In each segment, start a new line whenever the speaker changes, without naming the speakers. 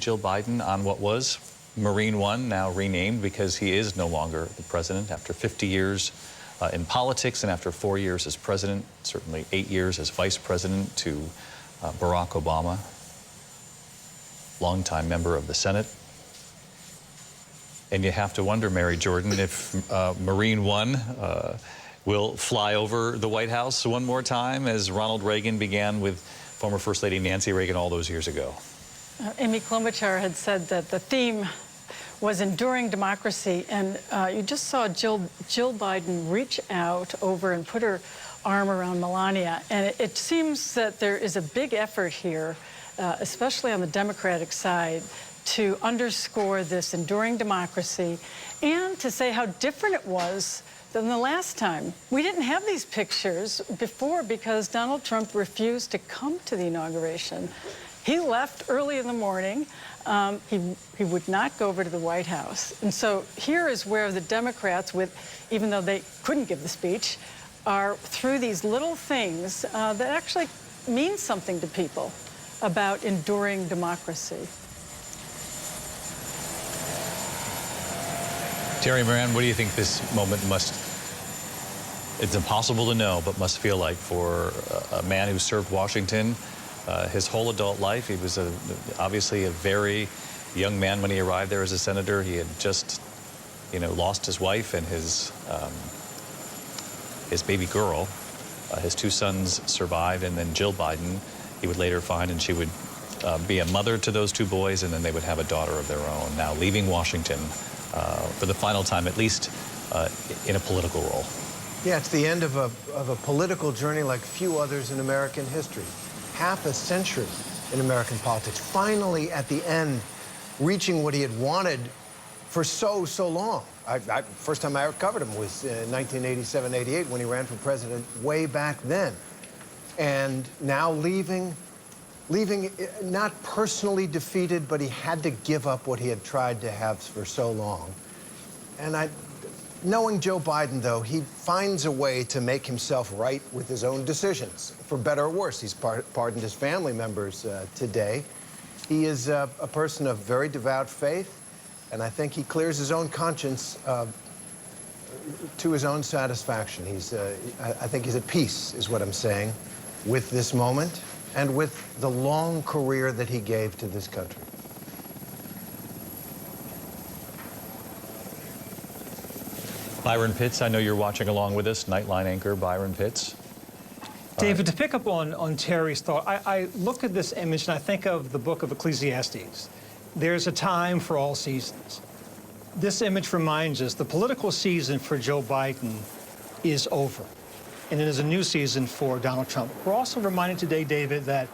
Jill Biden on what was Marine One, now renamed because he is no longer the president after 50 years in politics and after 4 years as president, certainly 8 years as vice president to Barack Obama, longtime member of the Senate. And you have to wonder, Mary Jordan, if Marine One will fly over the White House one more time as Ronald Reagan began with former First Lady Nancy Reagan all those years ago.
Amy Klobuchar had said that the theme was enduring democracy, and you just saw Jill Biden reach out over and put her arm around Melania, and it seems that there is a big effort here, especially on the Democratic side, to underscore this enduring democracy and to say how different it was than the last time. We didn't have these pictures before because Donald Trump refused to come to the inauguration. He left early in the morning. He would not go over to the White House. And so here is where the Democrats, even though they couldn't give the speech, are through these little things that actually mean something to people about enduring democracy.
Terry Moran, what do you think this moment it's impossible to know, but must feel like for a man who served Washington his whole adult life? He was obviously a very young man when he arrived there as a senator. He had just, lost his wife and his baby girl. His two sons survived, and then Jill Biden, he would later find, and she would be a mother to those two boys, and then they would have a daughter of their own. Now leaving Washington for the final time, at least in a political role.
Yeah, it's the end of a political journey like few others in American history. Half a century in American politics, finally at the end, reaching what he had wanted for so long. First time I ever covered him was in 1987-88 when he ran for president way back then. And now leaving not personally defeated, but he had to give up what he had tried to have for so long. And knowing Joe Biden, though, he finds a way to make himself right with his own decisions, for better or worse. He's pardoned his family members today. He is a person of very devout faith, and I think he clears his own conscience to his own satisfaction. I think he's at peace, is what I'm saying, with this moment and with the long career that he gave to this country.
Byron Pitts, I know you're watching along with us, Nightline anchor Byron Pitts.
David, to pick up on Terry's thought, I look at this image and I think of the book of Ecclesiastes. There's a time for all seasons. This image reminds us the political season for Joe Biden is over, and it is a new season for Donald Trump. We're also reminded today, David, that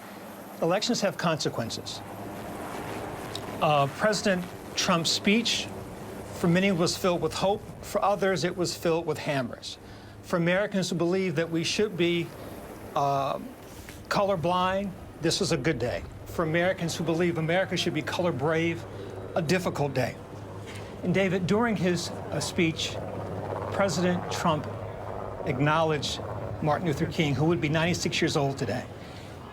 elections have consequences. President Trump's speech, for many, was filled with hope. For others, it was filled with hammers. For Americans who believe that we should be colorblind, this was a good day. For Americans who believe America should be color brave, a difficult day. And David, during his speech, President Trump acknowledged Martin Luther King, who would be 96 years old today.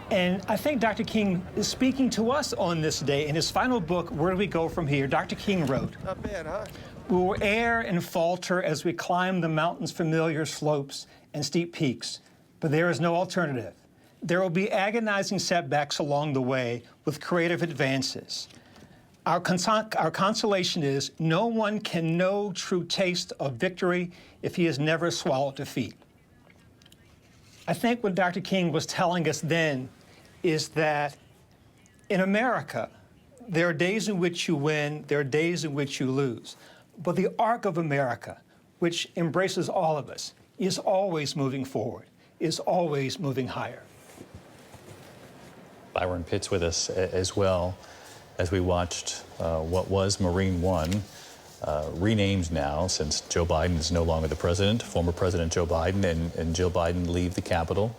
And I think Dr. King is speaking to us on this day. In his final book, Where Do We Go From Here?, Dr. King wrote, "Not bad, huh? We will err and falter as we climb the mountain's familiar slopes and steep peaks, but there is no alternative. There will be agonizing setbacks along the way with creative advances. Our consolation is no one can know true taste of victory if he has never swallowed defeat." I think what Dr. King was telling us then is that in America, there are days in which you win, there are days in which you lose. But the arc of America, which embraces all of us, is always moving forward, is always moving higher.
Byron Pitts with us as well as we watched what was Marine One, renamed now since Joe Biden is no longer the president, former President Joe Biden and Jill Biden leave the Capitol.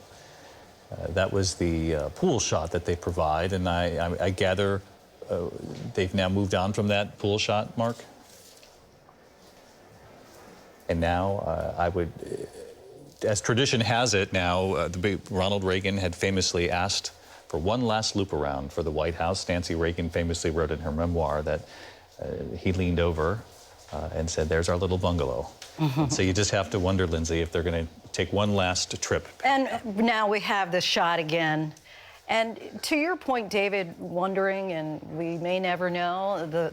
That was the pool shot that they provide, and I gather they've now moved on from that pool shot, Mark? And now as tradition has it now, Ronald Reagan had famously asked for one last loop around for the White House. Nancy Reagan famously wrote in her memoir that he leaned over and said, "There's our little bungalow." So you just have to wonder, Lindsay, if they're going to take one last trip.
And now we have the shot again. And to your point, David, wondering, and we may never know, the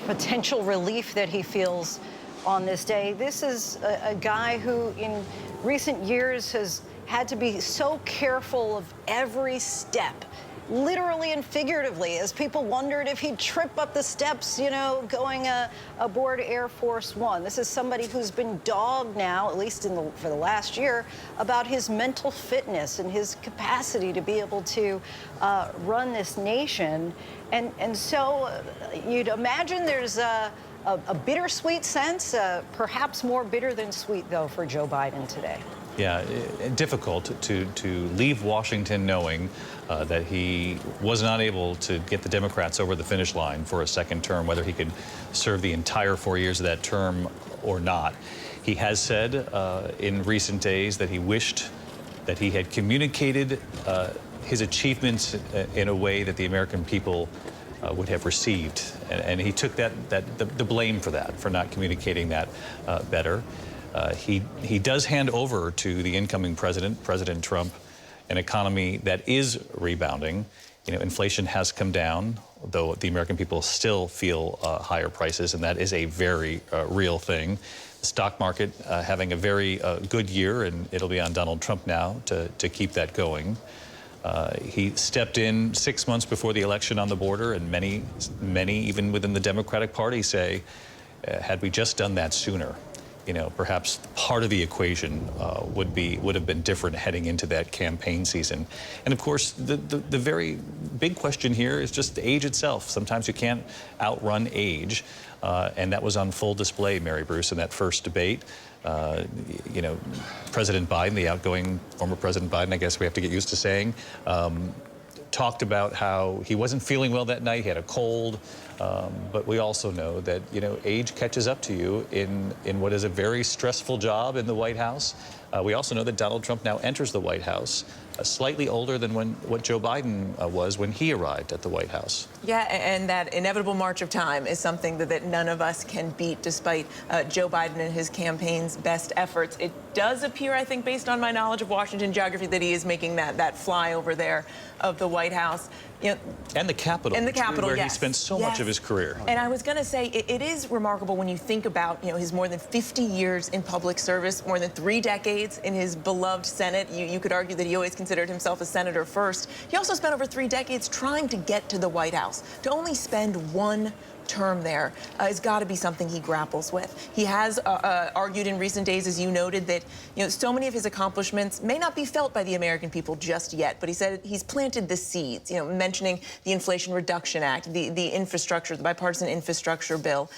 potential relief that he feels on this day. This is a guy who in recent years has had to be so careful of every step, literally and figuratively, as people wondered if he'd trip up the steps, you know, going aboard Air Force One. This is somebody who's been dogged now, at least for the last year, about his mental fitness and his capacity to be able to run this nation. And so you'd imagine there's a bittersweet sense, perhaps more bitter than sweet, though, for Joe Biden today.
Yeah, difficult to leave Washington knowing that he was not able to get the Democrats over the finish line for a second term, whether he could serve the entire 4 years of that term or not. He has said in recent days that he wished that he had communicated his achievements in a way that the American people would have received. And he took the blame for that, for not communicating that better. He does hand over to the incoming president, President Trump, an economy that is rebounding. You know, inflation has come down, though the American people still feel higher prices, and that is a very real thing. The stock market having a very good year, and it'll be on Donald Trump now to keep that going. He stepped in 6 months before the election on the border, and many, even within the Democratic Party, say, had we just done that sooner, you know, perhaps part of the equation would have been different heading into that campaign season. And of course, the very big question here is just the age itself. Sometimes you can't outrun age, and that was on full display, Mary Bruce, in that first debate. You know, President Biden, the outgoing former President Biden, I guess we have to get used to saying, talked about how he wasn't feeling well that night. He had a cold. But we also know that, you know, age catches up to you in what is a very stressful job in the White House. We also know that Donald Trump now enters the White House slightly older than what Joe Biden was when he arrived at the White House.
Yeah, and that inevitable march of time is something that none of us can beat, despite Joe Biden and his campaign's best efforts. It does appear, I think, based on my knowledge of Washington geography, that he is making that flyover there of the White House. You know,
and the Capitol.
And the Capitol,
where
yes.
he spent so much of his career.
And I was going to say, it is remarkable when you think about, you know, his more than 50 years in public service, more than 3 decades in his beloved Senate. You could argue that he always considered himself a senator first. He also spent over 3 decades trying to get to the White House. To only spend 1 term there has got to be something he grapples with. He has argued in recent days, as you noted, that, you know, so many of his accomplishments may not be felt by the American people just yet, but he said he's planted the seeds, you know, mentioning the Inflation Reduction Act, the infrastructure, the bipartisan infrastructure bill.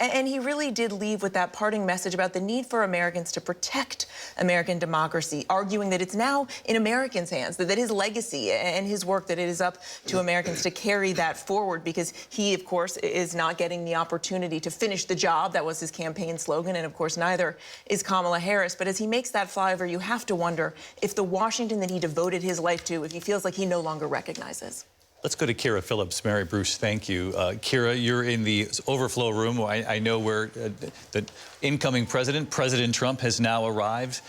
And he really did leave with that parting message about the need for Americans to protect American democracy, arguing that it's now in Americans' hands, that his legacy and his work, that it is up to Americans to carry that forward, because he, of course, is not getting the opportunity to finish the job. That was his campaign slogan, and of course neither is Kamala Harris. But as he makes that flyover, you have to wonder if the Washington that he devoted his life to, if he feels like he no longer recognizes.
Let's go to Kira Phillips. Mary Bruce, thank you. Kira, you're in the overflow room. I know where the incoming President Trump, has now arrived.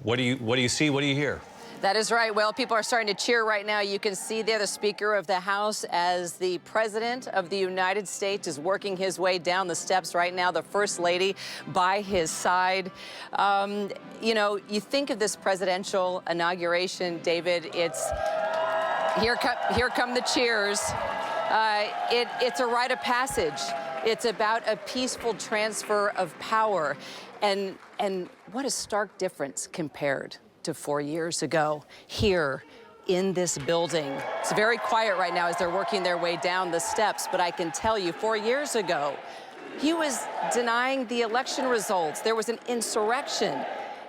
What do you see? What do you hear?
That is right. Well, people are starting to cheer right now. You can see there the Speaker of the House as the President of the United States is working his way down the steps right now. The First Lady by his side. You know, you think of this presidential inauguration, David, it's here come the cheers. It's a rite of passage. It's about a peaceful transfer of power. And what a stark difference compared to 4 years ago here in this building. It's very quiet right now as they're working their way down the steps, but I can tell you 4 years ago, he was denying the election results. There was an insurrection.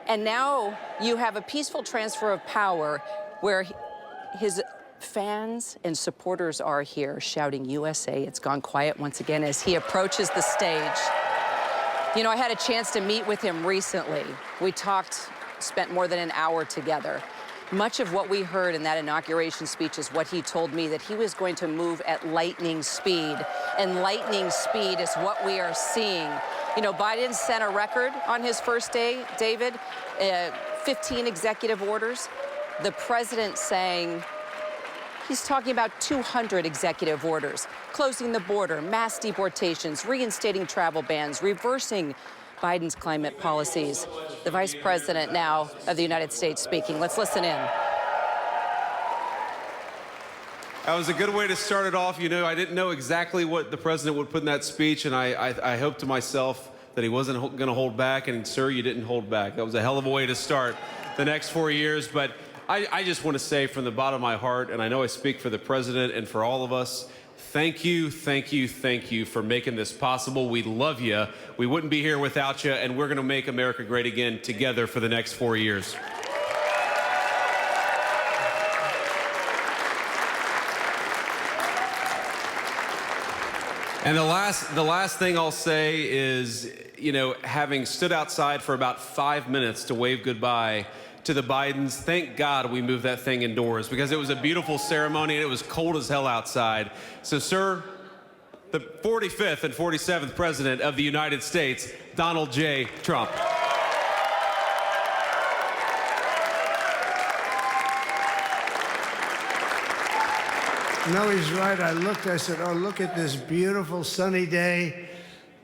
And now you have a peaceful transfer of power where his fans and supporters are here shouting USA. It's gone quiet once again as he approaches the stage. You know, I had a chance to meet with him recently. We spent more than an hour together. Much of what we heard in that inauguration speech is what he told me, that he was going to move at lightning speed. And lightning speed is what we are seeing. You know, Biden set a record on his first day, David, 15 executive orders. The president saying he's talking about 200 executive orders, closing the border, mass deportations, reinstating travel bans, reversing Biden's climate policies. The Vice President now of the United States speaking. Let's listen in.
That was a good way to start it off. You know, I didn't know exactly what the president would put in that speech, and I hoped to myself that he wasn't going to hold back, and sir, you didn't hold back. That was a hell of a way to start the next 4 years, but I just want to say from the bottom of my heart, and I know I speak for the president and for all of us, thank you, thank you, thank you for making this possible. We love you. We wouldn't be here without you, and we're going to make America great again together for the next 4 years. And the last thing I'll say is, you know, having stood outside for about 5 minutes to wave goodbye to the Bidens, thank God we moved that thing indoors, because it was a beautiful ceremony and it was cold as hell outside. So, sir, the 45th and 47th President of the United States, Donald J. Trump.
No, he's right. I said, oh, look at this beautiful sunny day.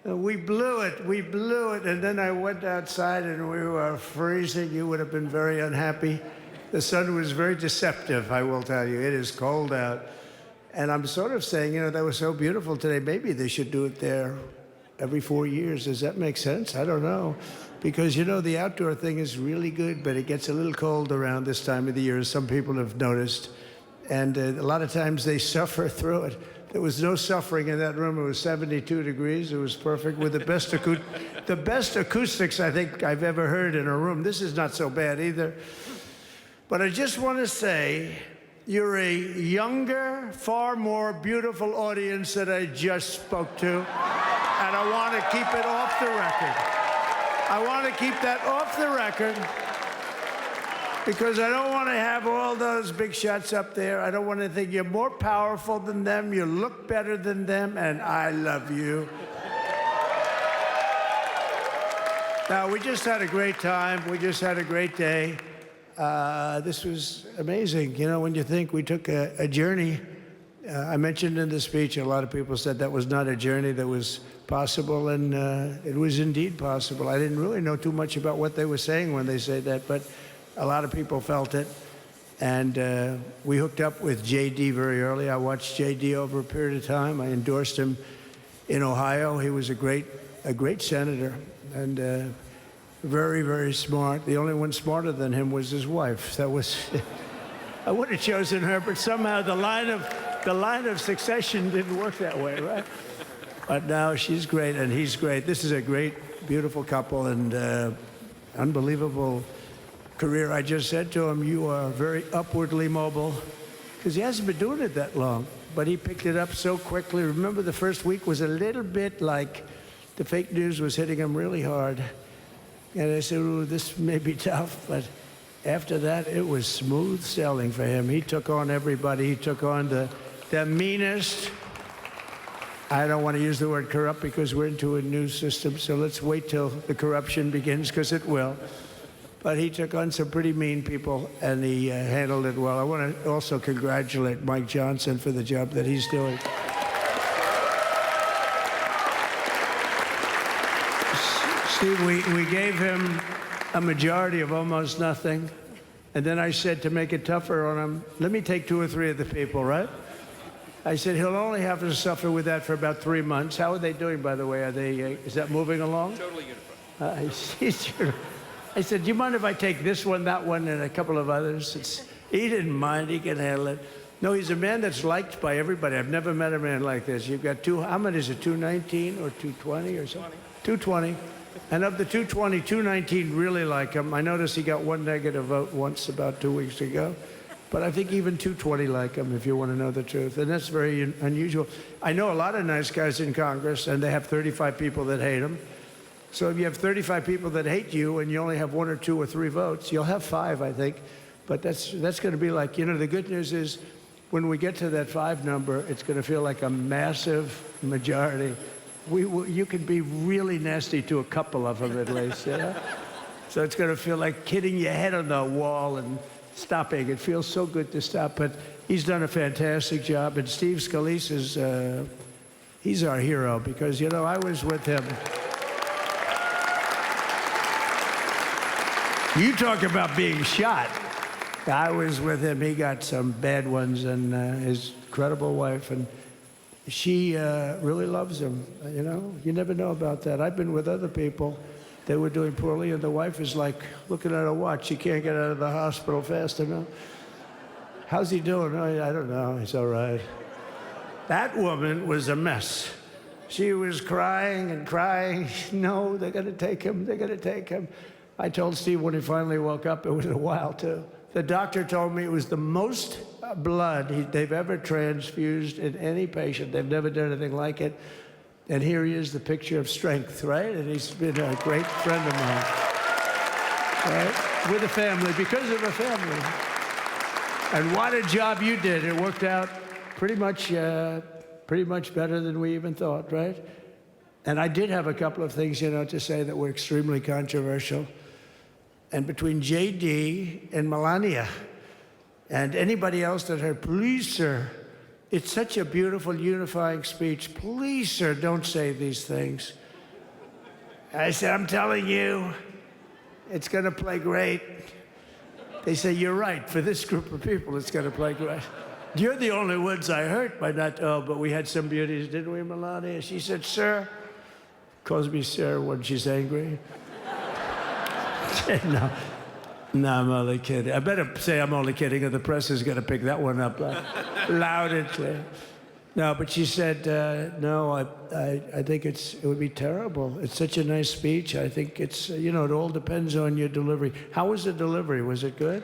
We blew it. And then I went outside and we were freezing. You would have been very unhappy. The sun was very deceptive, I will tell you. It is cold out. And I'm sort of saying, you know, that was so beautiful today. Maybe they should do it there every 4 years. Does that make sense? I don't know. Because, you know, the outdoor thing is really good, but it gets a little cold around this time of the year, as some people have noticed. And a lot of times they suffer through it. There was no suffering in that room. It was 72 degrees. It was perfect with the best acoustics I think I've ever heard in a room. This is not so bad either. But I just want to say, you're a younger, far more beautiful audience that I just spoke to. And I want to keep it off the record. I want to keep that off the record. Because I don't want to have all those big shots up there. I don't want to think you're more powerful than them, you look better than them, and I love you. Now, we just had a great time. We just had a great day. This was amazing. You know, when you think we took a journey, I mentioned in the speech, a lot of people said that was not a journey that was possible, and it was indeed possible. I didn't really know too much about what they were saying when they said that, but a lot of people felt it, and we hooked up with J.D. very early. I watched J.D. over a period of time. I endorsed him in Ohio. He was a great senator, and very, very smart. The only one smarter than him was his wife. That was, I would have chosen her, but somehow the line of succession didn't work that way, right? But now she's great, and he's great. This is a great, beautiful couple, and unbelievable career. I just said to him, you are very upwardly mobile, because he hasn't been doing it that long, but he picked it up so quickly. Remember, the first week was a little bit like the fake news was hitting him really hard. And I said, ooh, this may be tough, but after that, it was smooth sailing for him. He took on everybody. He took on the meanest. I don't want to use the word corrupt because we're into a new system, so let's wait till the corruption begins, because it will. But he took on some pretty mean people, and he handled it well. I want to also congratulate Mike Johnson for the job that he's doing. Steve, we gave him a majority of almost nothing, and then I said, to make it tougher on him, let me take 2 or 3 of the people, right? I said, he'll only have to suffer with that for about 3 months. How are they doing, by the way? Are they, is that moving along?
Totally uniform.
I said, do you mind if I take this one, that one, and a couple of others? He didn't mind. He can handle it. No, he's a man that's liked by everybody. I've never met a man like this. You've got how many is it, 219 or 220 or something? 220. And of the 220, 219 really like him. I noticed he got 1 negative vote once about 2 weeks ago. But I think even 220 like him, if you want to know the truth. And that's very unusual. I know a lot of nice guys in Congress, and they have 35 people that hate him. So if you have 35 people that hate you and you only have 1 or 2 or 3 votes, you'll have 5, I think. But that's going to be like, the good news is when we get to that 5 number, it's going to feel like a massive majority. You can be really nasty to a couple of them at least, So it's going to feel like hitting your head on the wall and stopping. It feels so good to stop, but he's done a fantastic job. And Steve Scalise is, he's our hero because, I was with him. You talk about being shot. I was with him. He got some bad ones, and his incredible wife, and she really loves him. You never know about that. I've been with other people. They were doing poorly, and the wife is like looking at her watch. She can't get out of the hospital fast enough. How's he doing? Oh, I don't know. He's all right. That woman was a mess. She was crying and crying. No, they're going to take him. They're going to take him. I told Steve when he finally woke up, it was a while, too. The doctor told me it was the most blood they've ever transfused in any patient. They've never done anything like it. And here he is, the picture of strength, right? And he's been a great friend of mine, right? With a family, because of a family. And what a job you did. It worked out pretty much better than we even thought, right? And I did have a couple of things, to say that were extremely controversial. And between JD and Melania and anybody else that heard, please, sir, it's such a beautiful, unifying speech. Please, sir, don't say these things. I said, I'm telling you, it's going to play great. They say, you're right. For this group of people, it's going to play great. You're the only ones I hurt by not, but we had some beauties, didn't we, Melania? She said, sir, calls me sir when she's angry. No, I'm only kidding. I better say I'm only kidding, or the press is going to pick that one up loud and clear. No, but she said, no, I think it would be terrible. It's such a nice speech. I think it's, it all depends on your delivery. How was the delivery? Was it good?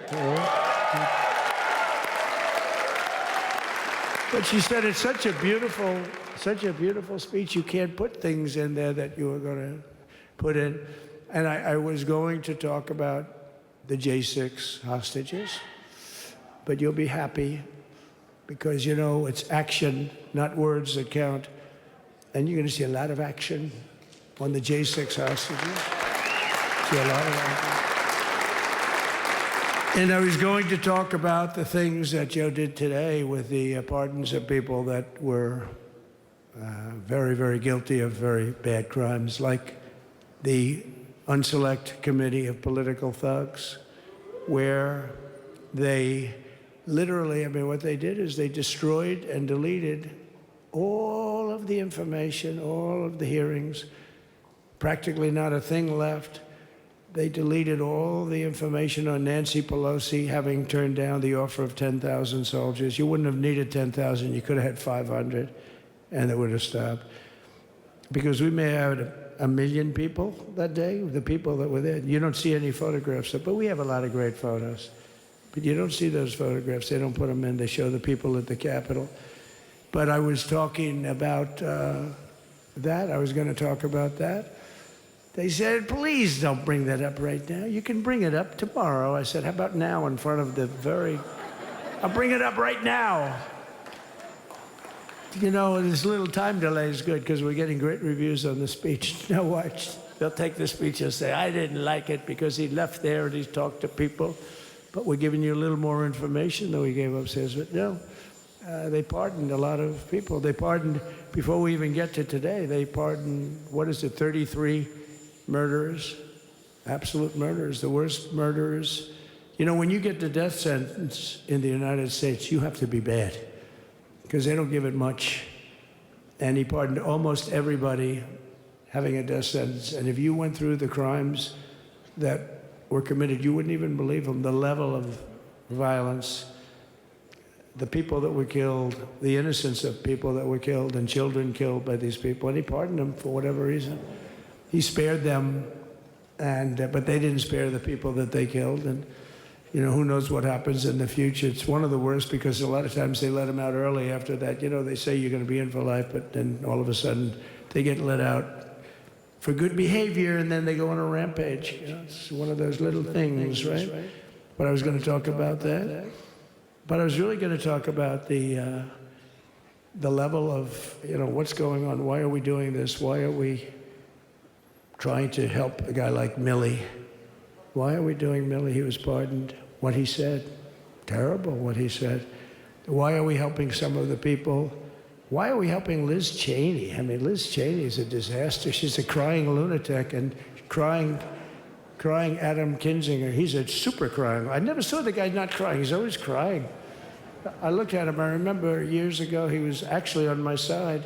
But she said it's such a beautiful speech. You can't put things in there that you were going to put in. And I was going to talk about the J6 hostages, but you'll be happy because, it's action, not words that count. And you're going to see a lot of action on the J6 hostages. See a lot of action. And I was going to talk about the things that Joe did today with the pardons of people that were very, very guilty of very bad crimes, like the Unselect Committee of Political Thugs, where they literally, what they did is they destroyed and deleted all of the information, all of the hearings, practically not a thing left. They deleted all the information on Nancy Pelosi having turned down the offer of 10,000 soldiers. You wouldn't have needed 10,000. You could have had 500, and it would have stopped. Because we may have had 1 million people that day, the people that were there. You don't see any photographs, but we have a lot of great photos. But you don't see those photographs. They don't put them in. They show the people at the Capitol. But I was talking about that. I was going to talk about that. They said, please don't bring that up right now. You can bring it up tomorrow. I said, how about now in front of the I'll bring it up right now. This little time delay is good because we're getting great reviews on the speech. Now watch. They'll take the speech and say, I didn't like it because he left there and he talked to people. But we're giving you a little more information than we gave upstairs. But no, they pardoned a lot of people. They pardoned, before we even get to today, they pardoned, 33 murderers, absolute murderers, the worst murderers. When you get the death sentence in the United States, you have to be bad because they don't give it much. And he pardoned almost everybody having a death sentence. And if you went through the crimes that were committed, you wouldn't even believe them, the level of violence, the people that were killed, the innocence of people that were killed and children killed by these people. And he pardoned them for whatever reason. He spared them, but they didn't spare the people that they killed. And, who knows what happens in the future. It's one of the worst because a lot of times they let them out early after that. They say you're going to be in for life, but then all of a sudden they get let out for good behavior and then they go on a rampage. It's one of those little things, right? but I was going to talk about that. But I was really going to talk about the level of, what's going on. Why are we doing this? Why are we trying to help a guy like Milley? Why are we doing Milley? He was pardoned. What he said, terrible what he said. Why are we helping some of the people? Why are we helping Liz Cheney? I mean, Liz Cheney is a disaster. She's a crying lunatic and crying Adam Kinzinger. He's a super crying. I never saw the guy not crying. He's always crying. I looked at him. I remember years ago, he was actually on my side.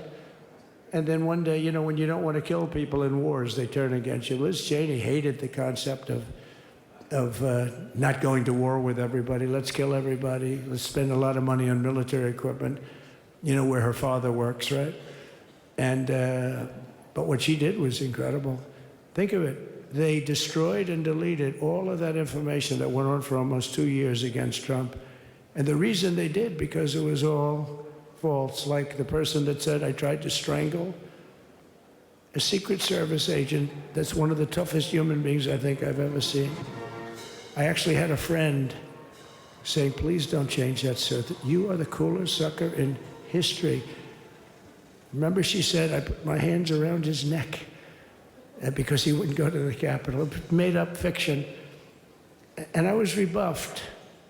And then one day, when you don't want to kill people in wars, they turn against you. Liz Cheney hated the concept of not going to war with everybody. Let's kill everybody. Let's spend a lot of money on military equipment, where her father works, right? And, but what she did was incredible. Think of it. They destroyed and deleted all of that information that went on for almost 2 years against Trump. And the reason they did, because it was all false. Like the person that said, I tried to strangle a Secret Service agent. That's one of the toughest human beings I think I've ever seen. I actually had a friend saying, please don't change that, sir. You are the coolest sucker in history. Remember, she said, I put my hands around his neck because he wouldn't go to the Capitol. Made up fiction. And I was rebuffed.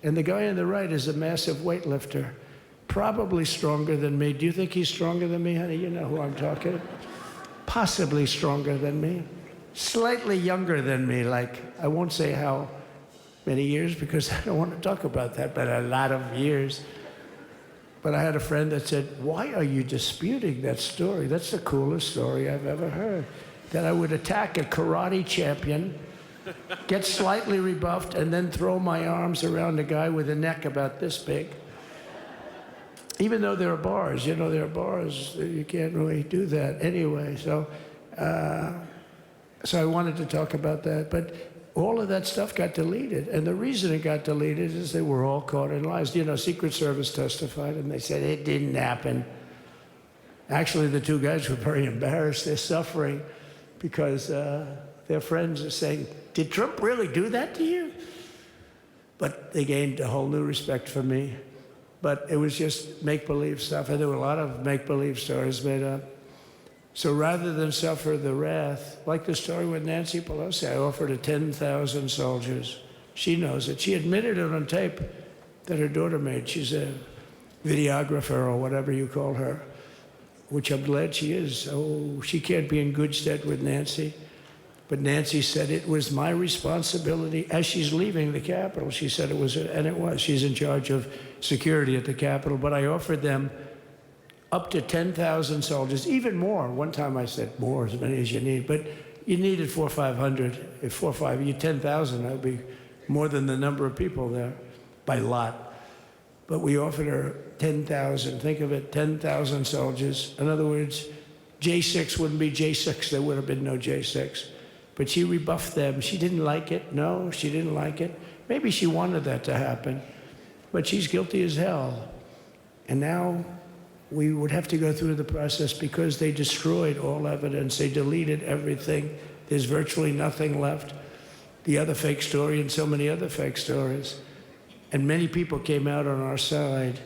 And the guy on the right is a massive weightlifter, probably stronger than me. Do you think he's stronger than me, honey? You know who I'm talking about. Possibly stronger than me. Slightly younger than me, like, I won't say how many years because I don't want to talk about that, but a lot of years. But I had a friend that said, why are you disputing that story? That's the coolest story I've ever heard. That I would attack a karate champion, get slightly rebuffed, and then throw my arms around a guy with a neck about this big. Even though there are bars, there are bars, you can't really do that anyway. So I wanted to talk about that. But all of that stuff got deleted. And the reason it got deleted is they were all caught in lies. Secret Service testified, and they said it didn't happen. Actually, the two guys were very embarrassed. They're suffering because their friends are saying, did Trump really do that to you? But they gained a whole new respect for me. But it was just make-believe stuff, and there were a lot of make-believe stories made up. So rather than suffer the wrath, like the story with Nancy Pelosi, I offered her 10,000 soldiers. She knows it. She admitted it on tape that her daughter made. She's a videographer or whatever you call her, which I'm glad she is. Oh, she can't be in good stead with Nancy. But Nancy said it was my responsibility as she's leaving the Capitol. She said it was, and it was. She's in charge of security at the Capitol. But I offered them up to 10,000 soldiers, even more. One time I said more, as many as you need. But you needed 400 or 500. If 4 or 5, you 10,000, that would be more than the number of people there by lot. But we offered her 10,000. Think of it, 10,000 soldiers. In other words, J6 wouldn't be J6. There would have been no J6. But she rebuffed them. She didn't like it. No, she didn't like it. Maybe she wanted that to happen. But she's guilty as hell. And now we would have to go through the process because they destroyed all evidence. They deleted everything. There's virtually nothing left. The other fake story and so many other fake stories. And many people came out on our side.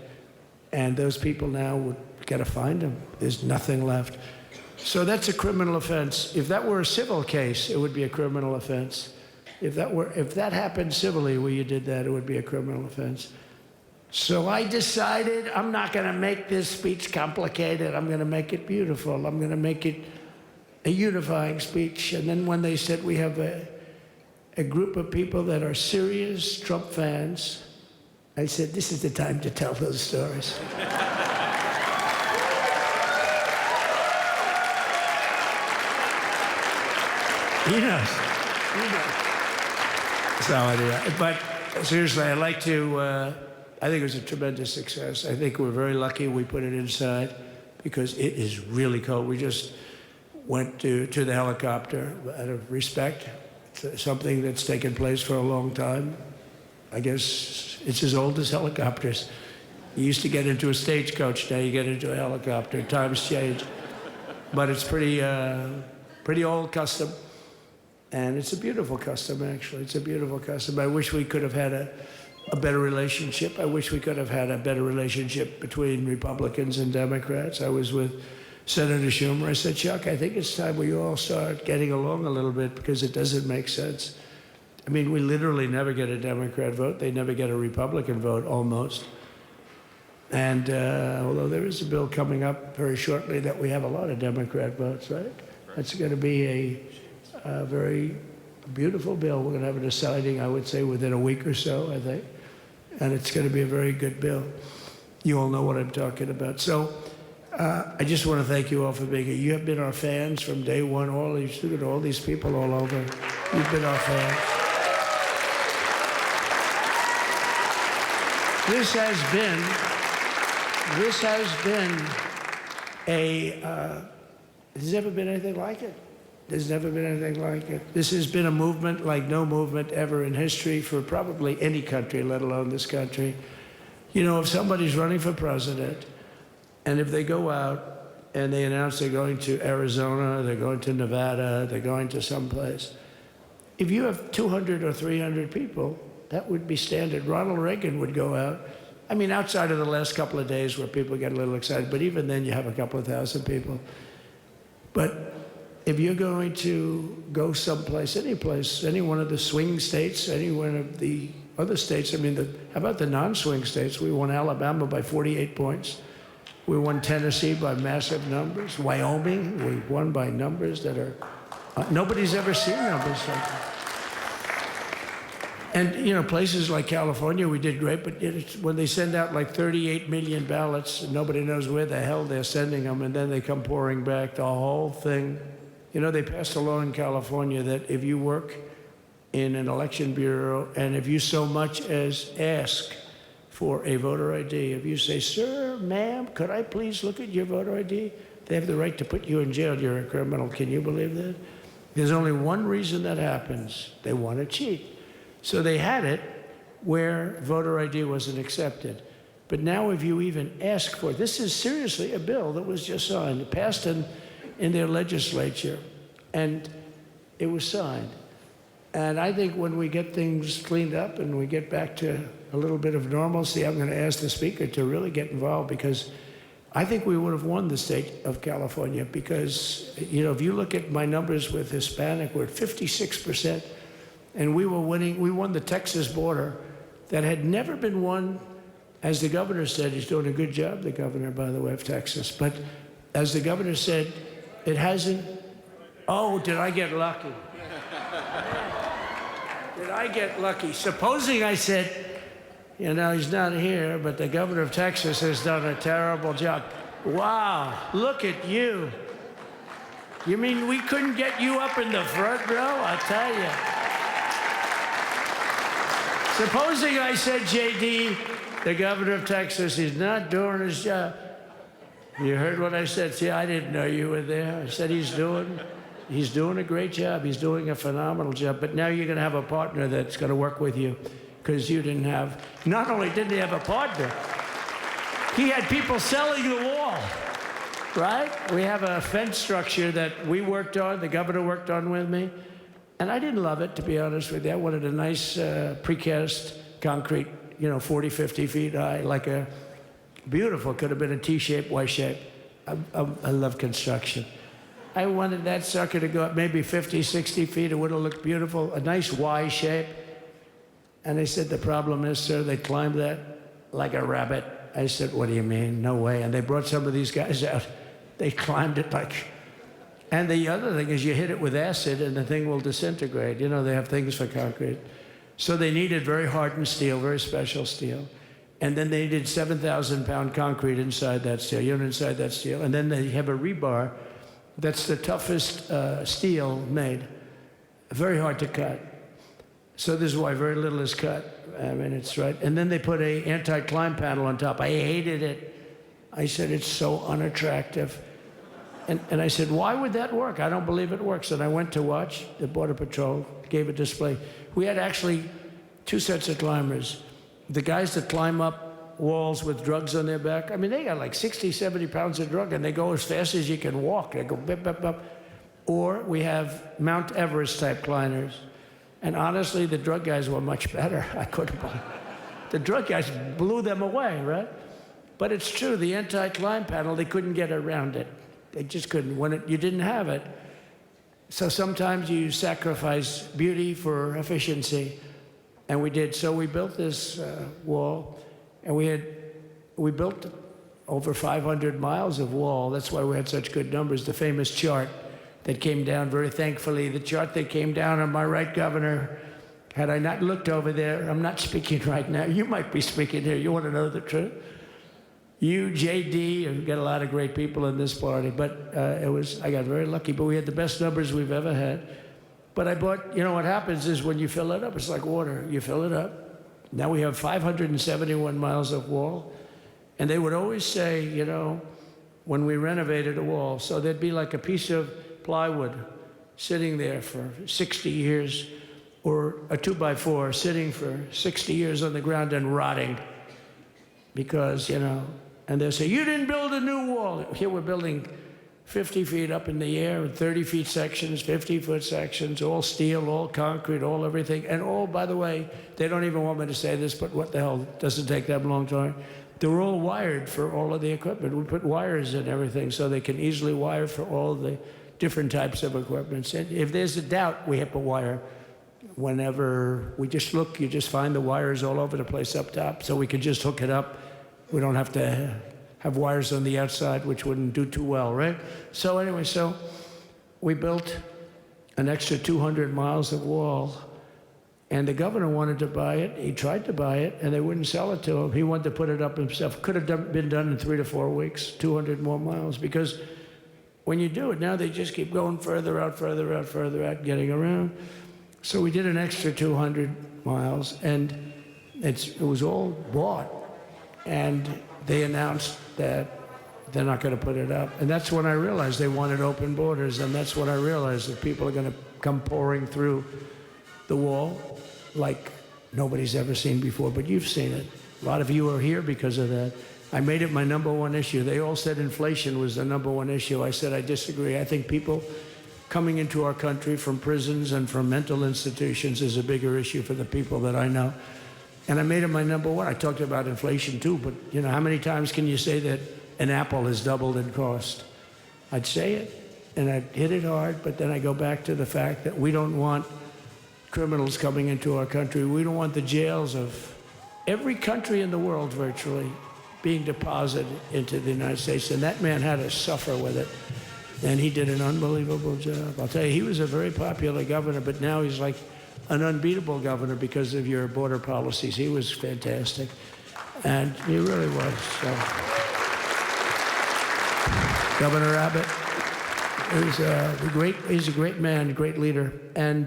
And those people now would got to find them. There's nothing left. So that's a criminal offense. If that were a civil case, it would be a criminal offense. If that happened civilly where you did that, it would be a criminal offense. So I decided I'm not going to make this speech complicated. I'm going to make it beautiful. I'm going to make it a unifying speech. And then when they said we have a group of people that are serious Trump fans, I said, this is the time to tell those stories. He knows. So anyway, but seriously, I'd like to, I think it was a tremendous success. I think we're very lucky we put it inside because it is really cold. We just went to the helicopter out of respect. It's something that's taken place for a long time. I guess it's as old as helicopters. You used to get into a stagecoach, now you get into a helicopter. Times change. But it's pretty old custom. And it's a beautiful custom, actually. It's a beautiful custom. I wish we could have had a better relationship. I wish we could have had a better relationship between Republicans and Democrats. I was with Senator Schumer. I said, Chuck, I think it's time we all start getting along a little bit because it doesn't make sense. I mean, we literally never get a Democrat vote. They never get a Republican vote, almost. And although there is a bill coming up very shortly that we have a lot of Democrat votes, right? It's going to be a very beautiful bill. We're going to have a deciding, I would say, within a week or so, I think. And it's going to be a very good bill. You all know what I'm talking about. So I just want to thank you all for being here. You have been our fans from day one. All these people all over. You've been our fans. This has there's never been anything like it. There's never been anything like it. This has been a movement like no movement ever in history for probably any country, let alone this country. You know, if somebody's running for president, and if they go out and they announce they're going to Arizona, they're going to Nevada, they're going to someplace, if you have 200 or 300 people, that would be standard. Ronald Reagan would go out. I mean, outside of the last couple of days where people get a little excited, but even then you have a couple of thousand people. But if you're going to go someplace, any place, any one of the swing states, any one of the other states, I mean, how about the non-swing states? We won Alabama by 48 points. We won Tennessee by massive numbers. Wyoming, we won by numbers that are, nobody's ever seen numbers like that. And, you know, places like California, we did great, but when they send out like 38 million ballots, nobody knows where the hell they're sending them, and then they come pouring back, the whole thing. You know, they passed a law in California that if you work in an election bureau and if you so much as ask for a voter ID, if you say, sir, ma'am, could I please look at your voter ID? They have the right to put you in jail. You're a criminal. Can you believe that? There's only one reason that happens. They want to cheat. So they had it where voter ID wasn't accepted. But now if you even ask for it, this is seriously a bill that was just signed, passed in their legislature, and it was signed. And I think when we get things cleaned up and we get back to a little bit of normalcy, I'm going to ask the Speaker to really get involved, because I think we would have won the state of California, because, you know, if you look at my numbers with Hispanic, we're at 56%. And we won the Texas border that had never been won. As the governor said, he's doing a good job, the governor, by the way, of Texas. But as the governor said, it hasn't, oh, did I get lucky? Did I get lucky? Supposing I said, you know, he's not here, but the governor of Texas has done a terrible job. Wow, look at you. You mean we couldn't get you up in the front row? I'll tell you. Supposing I said, J.D., the governor of Texas, he's not doing his job. You heard what I said? See, I didn't know you were there. I said he's doing a great job. He's doing a phenomenal job. But now you're going to have a partner that's going to work with you, because you didn't have, not only didn't he have a partner, he had people selling the wall, right? We have a fence structure that we worked on, the governor worked on with me. And I didn't love it, to be honest with you. I wanted a nice precast concrete, you know, 40, 50 feet high, like a beautiful, could have been a T-shape, Y-shape. I love construction. I wanted that sucker to go up maybe 50, 60 feet. It would have looked beautiful, a nice Y shape. And they said, the problem is, sir, they climbed that like a rabbit. I said, what do you mean? No way. And they brought some of these guys out. They climbed it like... And the other thing is you hit it with acid and the thing will disintegrate. You know, they have things for concrete. So they needed very hardened steel, very special steel. And then they needed 7,000-pound concrete inside that steel, you know, inside that steel. And then they have a rebar that's the toughest steel made. Very hard to cut. So this is why very little is cut. I mean, it's right. And then they put a anti-climb panel on top. I hated it. I said, it's so unattractive. And I said, why would that work? I don't believe it works. And I went to watch the Border Patrol, gave a display. We had actually 2 sets of climbers. The guys that climb up walls with drugs on their back, I mean, they got like 60, 70 pounds of drug, and they go as fast as you can walk. They go bip, bip, bip. or we have Mount Everest-type climbers. And honestly, the drug guys were much better. I couldn't believe it. The drug guys blew them away, right? But it's true, the anti-climb panel, they couldn't get around it. They just couldn't. When you didn't have it. So sometimes you sacrifice beauty for efficiency, and we did. So we built this wall, and we built over 500 miles of wall. That's why we had such good numbers. The famous chart that came down, very thankfully, the chart that came down on my right, Governor. Had I not looked over there, I'm not speaking right now. You might be speaking here. You want to know the truth? You, JD, and we've got a lot of great people in this party, but I got very lucky, but we had the best numbers we've ever had. But I bought, you know what happens is when you fill it up, it's like water. You fill it up. Now we have 571 miles of wall. And they would always say, you know, when we renovated a wall, so there'd be like a piece of plywood sitting there for 60 years, or a 2x4 sitting for 60 years on the ground and rotting. Because, you know, and they'll say, you didn't build a new wall. Here we're building 50 feet up in the air, 30 feet sections, 50-foot sections, all steel, all concrete, all everything. And all, by the way, they don't even want me to say this, but what the hell, doesn't take that long time. They're all wired for all of the equipment. We put wires in everything so they can easily wire for all the different types of equipment. And if there's a doubt, we have to wire. Whenever we just look, you just find the wires all over the place up top, so we can just hook it up. We don't have to have wires on the outside, which wouldn't do too well, right? So anyway, so we built an extra 200 miles of wall, and the governor wanted to buy it. He tried to buy it, and they wouldn't sell it to him. He wanted to put it up himself. Could have been done in 3 to 4 weeks, 200 more miles, because when you do it, now they just keep going further out, further out, further out, getting around. So we did an extra 200 miles, and it was all bought. And they announced that they're not going to put it up. And that's when I realized they wanted open borders, and that's when I realized that people are going to come pouring through the wall like nobody's ever seen before. But you've seen it. A lot of you are here because of that. I made it my #1 issue. They all said inflation was the #1 issue. I said I disagree. I think people coming into our country from prisons and from mental institutions is a bigger issue for the people that I know. And I made it my #1. I talked about inflation too, but you know, how many times can you say that an apple has doubled in cost? I'd say it, and I'd hit it hard, but then I go back to the fact that we don't want criminals coming into our country. We don't want the jails of every country in the world virtually being deposited into the United States, and that man had to suffer with it. And he did an unbelievable job. I'll tell you, he was a very popular governor, but now he's like an unbeatable governor because of your border policies. He was fantastic, and he really was. So. Governor Abbott he's a great man, great leader, and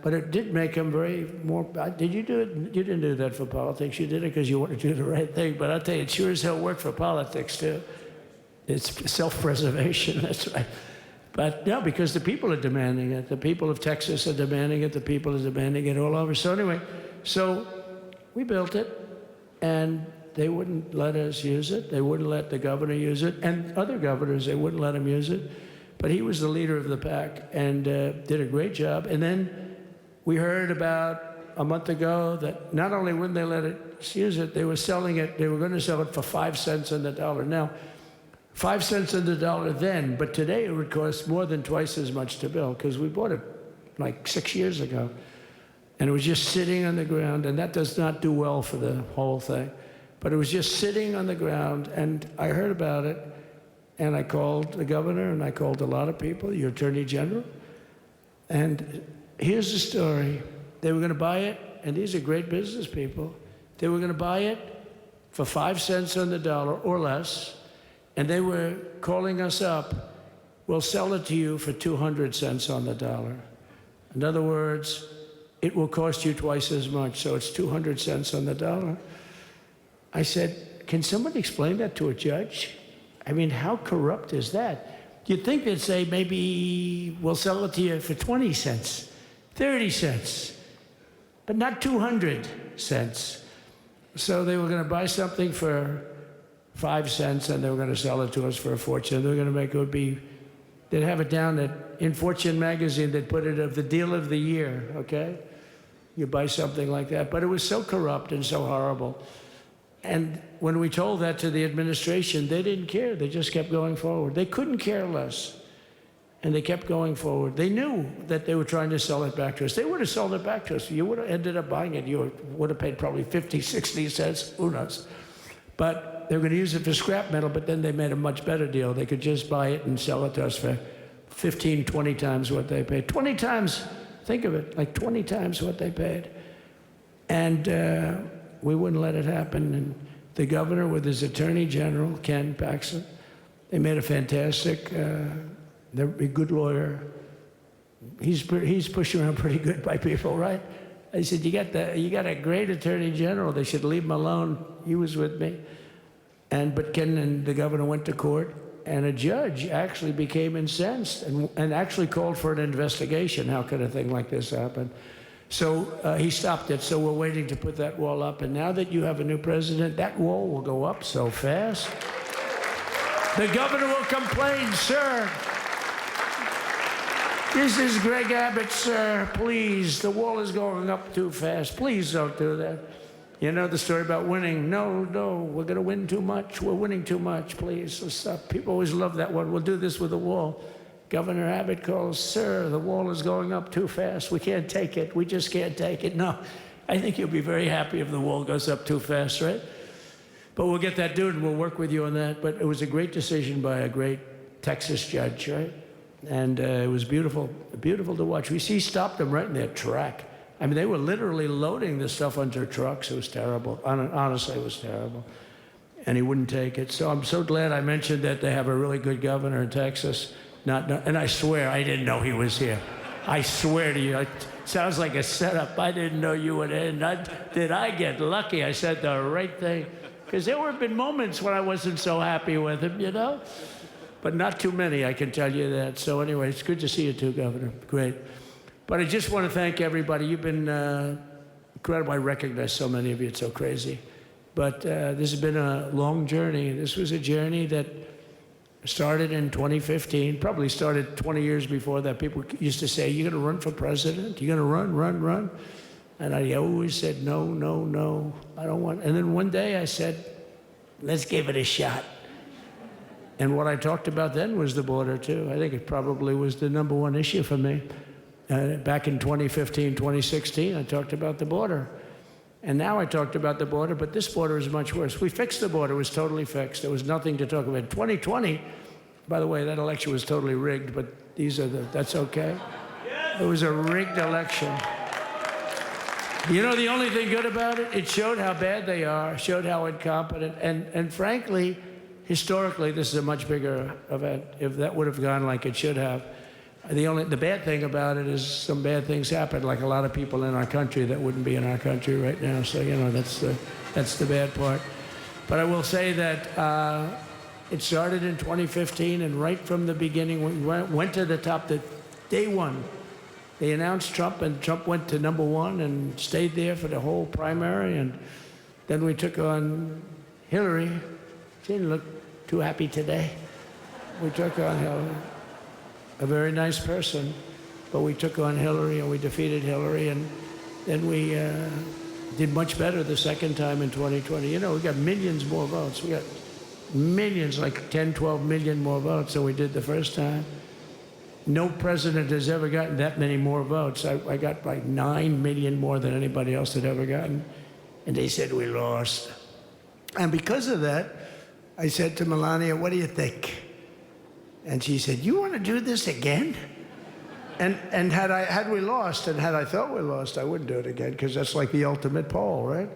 but it did make him very more. Did you do it? You didn't do that for politics. You did it because you wanted to do the right thing. But I'll tell you, it sure as hell worked for politics too. It's self-preservation, that's right. But no, because the people are demanding it. The people of Texas are demanding it. The people are demanding it all over. So anyway, so we built it, and they wouldn't let us use it. They wouldn't let the governor use it. And other governors, they wouldn't let him use it. But he was the leader of the pack and did a great job. And then we heard about a month ago that not only wouldn't they let us use it, they were selling it. They were going to sell it for 5 cents on the dollar. Now, 5 cents on the dollar then, but today it would cost more than twice as much to build because we bought it like 6 years ago. And it was just sitting on the ground, and that does not do well for the whole thing. But it was just sitting on the ground, and I heard about it, and I called the governor, and I called a lot of people, your attorney general. And here's the story. They were going to buy it, and these are great business people. They were going to buy it for 5 cents on the dollar or less. And they were calling us up, we'll sell it to you for 200 cents on the dollar. In other words, it will cost you twice as much, so it's 200 cents on the dollar. I said, can somebody explain that to a judge? I mean, how corrupt is that? You'd think they'd say, maybe we'll sell it to you for 20 cents, 30 cents, but not 200 cents. So they were going to buy something for 5 cents, and they were going to sell it to us for a fortune. They were going to make it would be They'd have it down that in Fortune magazine, they'd put it of the deal of the year, okay? You buy something like that. But it was so corrupt and so horrible. And when we told that to the administration, they didn't care. They just kept going forward. They couldn't care less. And they kept going forward. They knew that they were trying to sell it back to us. They would have sold it back to us. You would have ended up buying it. You would have paid probably 50, 60 cents, who knows. But they were going to use it for scrap metal, but then they made a much better deal. They could just buy it and sell it to us for 15, 20 times what they paid. 20 times, think of it, like 20 times what they paid. And we wouldn't let it happen. And the governor with his attorney general, Ken Paxton, they made a fantastic, they're a good lawyer. He's pushed around pretty good by people, right? I said, you got a great attorney general. They should leave him alone. He was with me. But Ken and the governor went to court, and a judge actually became incensed and actually called for an investigation. How could a thing like this happen? So he stopped it. So we're waiting to put that wall up. And now that you have a new president, that wall will go up so fast. The governor will complain, sir. This is Greg Abbott, sir. Please, the wall is going up too fast. Please don't do that. You know the story about winning. No, we're going to win too much. We're winning too much. Please, let's stop. People always love that one. We'll do this with the wall. Governor Abbott calls, sir, the wall is going up too fast. We can't take it. We just can't take it. No, I think you'll be very happy if the wall goes up too fast, right? But we'll get that done, and we'll work with you on that. But it was a great decision by a great Texas judge, right? And it was beautiful, beautiful to watch. He stopped them right in their track. I mean, they were literally loading this stuff onto trucks. It was terrible. Honestly, it was terrible. And he wouldn't take it. So I'm so glad I mentioned that they have a really good governor in Texas. And I swear, I didn't know he was here. I swear to you, it sounds like a setup. I didn't know you would end. Did I get lucky? I said the right thing. Because there have been moments when I wasn't so happy with him, you know? But not too many, I can tell you that. So anyway, it's good to see you too, Governor. Great. But I just want to thank everybody. You've been incredible. I recognize so many of you. It's so crazy. But this has been a long journey. This was a journey that started in 2015, probably started 20 years before that. People used to say, you're going to run for president? You're going to run? And I always said, no, I don't want. And then one day I said, let's give it a shot. And what I talked about then was the border, too. I think it probably was the #1 issue for me. Back in 2015, 2016, I talked about the border. And now I talked about the border, but this border is much worse. We fixed the border. It was totally fixed. There was nothing to talk about. 2020, by the way, that election was totally rigged, but that's okay. It was a rigged election. You know the only thing good about it? It showed how bad they are, showed how incompetent, and frankly, historically, this is a much bigger event. If that would have gone like it should have. The bad thing about it is some bad things happened, like a lot of people in our country that wouldn't be in our country right now. So, you know, that's the bad part. But I will say that it started in 2015, and right from the beginning, we went to the top. Day one, they announced Trump, and Trump went to #1 and stayed there for the whole primary. And then we took on Hillary. She didn't look too happy today. We took on Hillary. A very nice person, but we took on Hillary and we defeated Hillary, and then we did much better the second time in 2020. You know, we got millions more votes. We got millions, like 10, 12 million more votes than we did the first time. No president has ever gotten that many more votes. I got like 9 million more than anybody else had ever gotten, and they said we lost. And because of that, I said to Melania, what do you think? And she said, you want to do this again? And had we lost, and had I thought we lost, I wouldn't do it again, because that's like the ultimate poll, right?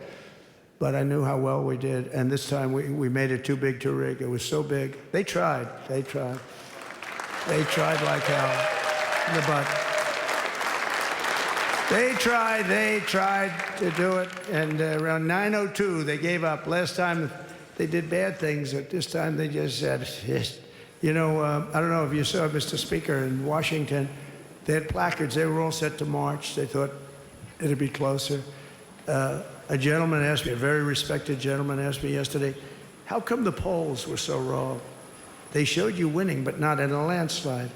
But I knew how well we did, and this time we made it too big to rig. It was so big. They tried. They tried like hell in the butt. They tried to do it, and around 9:02, they gave up. Last time they did bad things, but this time they just said, yes. You know, I don't know if you saw, Mr. Speaker, in Washington, they had placards. They were all set to march. They thought it'd be closer. A gentleman asked me, a very respected gentleman asked me yesterday, how come the polls were so wrong? They showed you winning, but not in a landslide.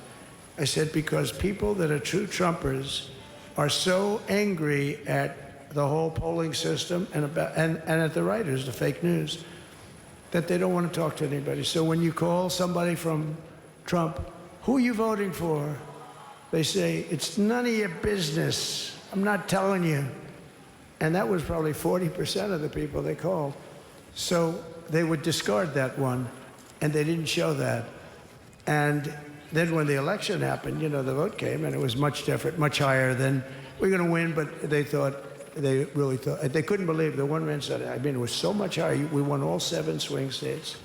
I said, because people that are true Trumpers are so angry at the whole polling system and at the writers, the fake news, that they don't want to talk to anybody. So when you call somebody from Trump, who are you voting for? They say, it's none of your business. I'm not telling you. And that was probably 40% of the people they called. So they would discard that one, and they didn't show that. And then when the election happened, you know, the vote came, and it was much different, much higher than, we're going to win, but they really thought, they couldn't believe, the one man said, I mean, it was so much higher. We won all 7 swing states.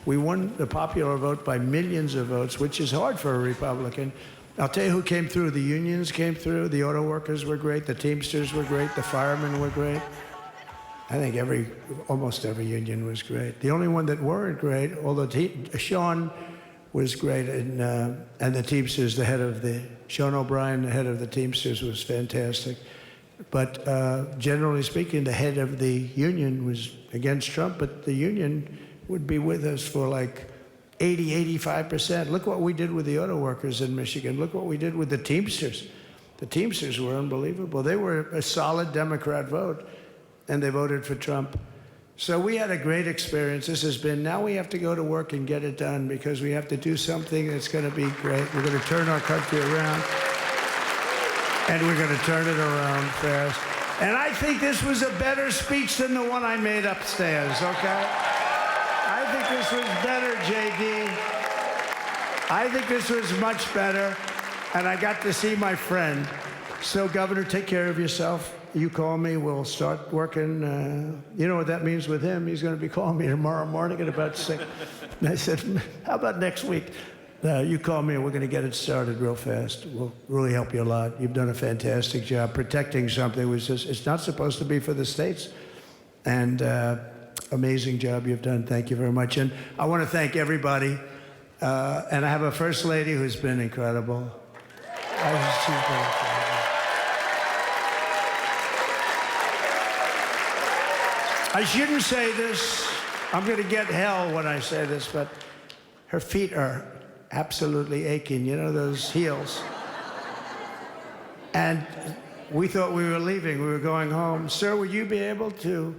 We won the popular vote by millions of votes, which is hard for a Republican. I'll tell you who came through. The unions came through. The auto workers were great. The Teamsters were great. The firemen were great. I think almost every union was great. The only one that weren't great, although Sean was great, and the Teamsters, Sean O'Brien, the head of the Teamsters, was fantastic. But generally speaking, the head of the union was against Trump, but the union would be with us for like 80, 85%. Look what we did with the auto workers in Michigan. Look what we did with the Teamsters. The Teamsters were unbelievable. They were a solid Democrat vote, and they voted for Trump. So we had a great experience. This has been, now we have to go to work and get it done, because we have to do something that's going to be great. We're going to turn our country around, and we're going to turn it around fast. And I think this was a better speech than the one I made upstairs, okay? I think this was better, JD. I think this was much better, and I got to see my friend. So, Governor, take care of yourself. You call me, we'll start working. You know what that means with him? He's going to be calling me tomorrow morning at about 6. And I said, how about next week? You call me and we're going to get it started real fast. We'll really help you a lot. You've done a fantastic job protecting something which is, it's not supposed to be for the states. And amazing job you've done. Thank you very much. And I want to thank everybody. And I have a First Lady who's been incredible. She's been incredible. I shouldn't say this. I'm going to get hell when I say this, but her feet are absolutely aching. You know, those heels. And we thought we were leaving. We were going home. Sir, would you be able to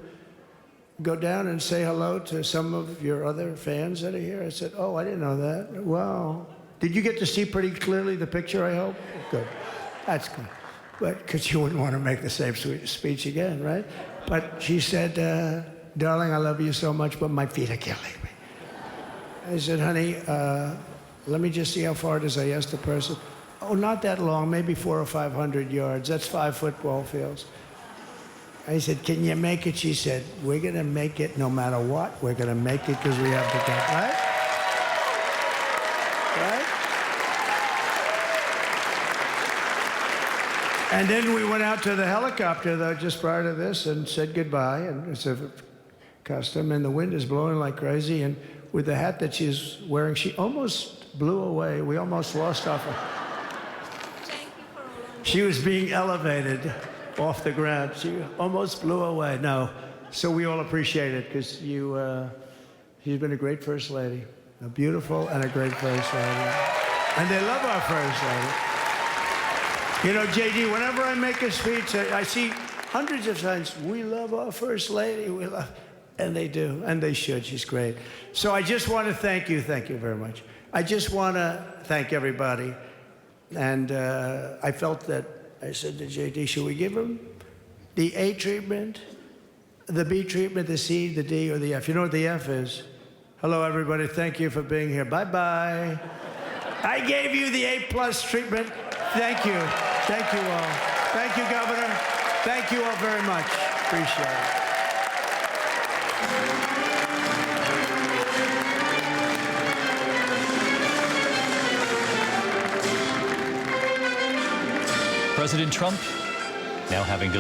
go down and say hello to some of your other fans that are here? I said, oh, I didn't know that. Wow. Did you get to see pretty clearly the picture, I hope? Good. That's good. But because you wouldn't want to make the same speech again, right? But she said, darling, I love you so much, but my feet are killing me. I said, honey, let me just see how far it is. I asked the person. Oh, not that long, maybe 400 or 500 yards. That's 5 football fields. I said, can you make it? She said, we're going to make it no matter what. We're going to make it because we have to go. Right? Right? And then we went out to the helicopter, though, just prior to this, and said goodbye. And it's a custom, and the wind is blowing like crazy. And with the hat that she's wearing, she almost blew away. We almost lost off her. She was being elevated off the ground. She almost blew away. No. So we all appreciate it, because she's been a great First Lady. A beautiful and a great First Lady. And they love our First Lady. You know, JD, whenever I make a speech, I see hundreds of times, we love our First Lady, we love, and they do, and they should. She's great. So I just want to thank you very much. I just want to thank everybody. And I felt that, I said to JD, should we give him the A treatment, the B treatment, the C, the D, or the F? You know what the F is? Hello, everybody. Thank you for being here. Bye-bye. I gave you the A+ treatment. Thank you. Thank you all. Thank you, Governor. Thank you all very much. Appreciate it.
President Trump now having to